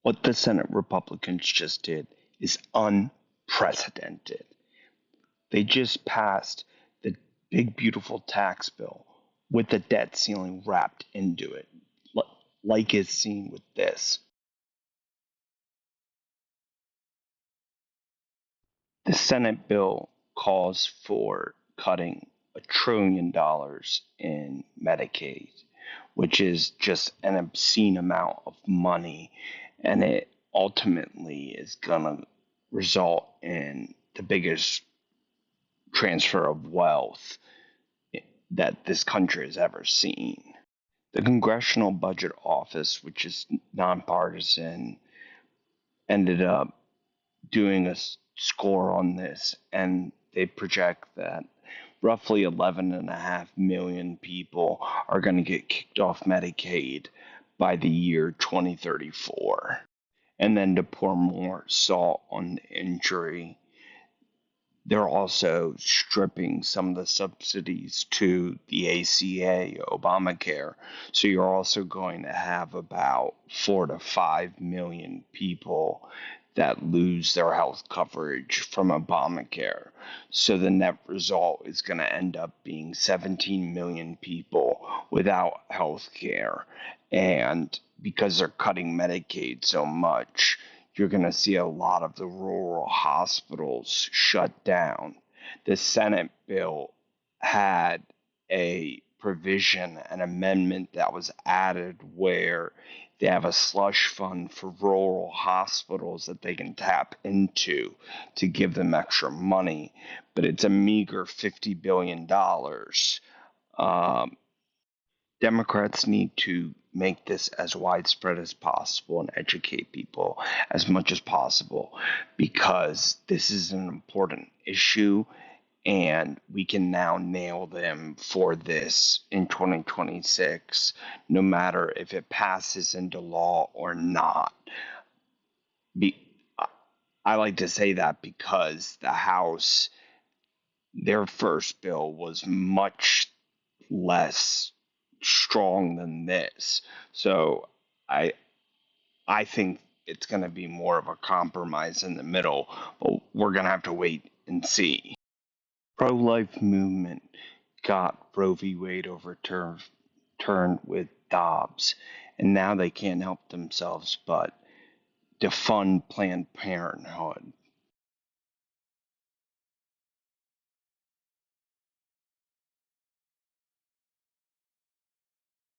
What the Senate Republicans just did is unprecedented. They just passed the big, beautiful tax bill with the debt ceiling wrapped into it, like is seen with this. The Senate bill calls for cutting $1 trillion in Medicaid, which is just an obscene amount of money, and it ultimately is going to result in the biggest transfer of wealth that this country has ever seen. The Congressional Budget Office, which is nonpartisan, ended up doing a score on this, and they project that roughly 11.5 million people are going to get kicked off Medicaid by the year 2034. And then to pour more salt on the injury, they're also stripping some of the subsidies to the ACA, Obamacare. So you're also going to have about 4 to 5 million people that lose their health coverage from Obamacare. So the net result is going to end up being 17 million people without health care. And because they're cutting Medicaid so much, you're going to see a lot of the rural hospitals shut down. The Senate bill had a provision, an amendment that was added where they have a slush fund for rural hospitals that they can tap into to give them extra money, but it's a meager $50 billion. Um, Democrats need to make this as widespread as possible and educate people as much as possible because this is an important issue and we can now nail them for this in 2026, no matter if it passes into law or not. Be, I like to say that because the House, their first bill was much less strong than this. So I I think it's going to be more of a compromise in the middle, but we're going to have to wait and see. Pro-life movement got Roe v. Wade overturned with Dobbs, and now they can't help themselves but defund Planned Parenthood.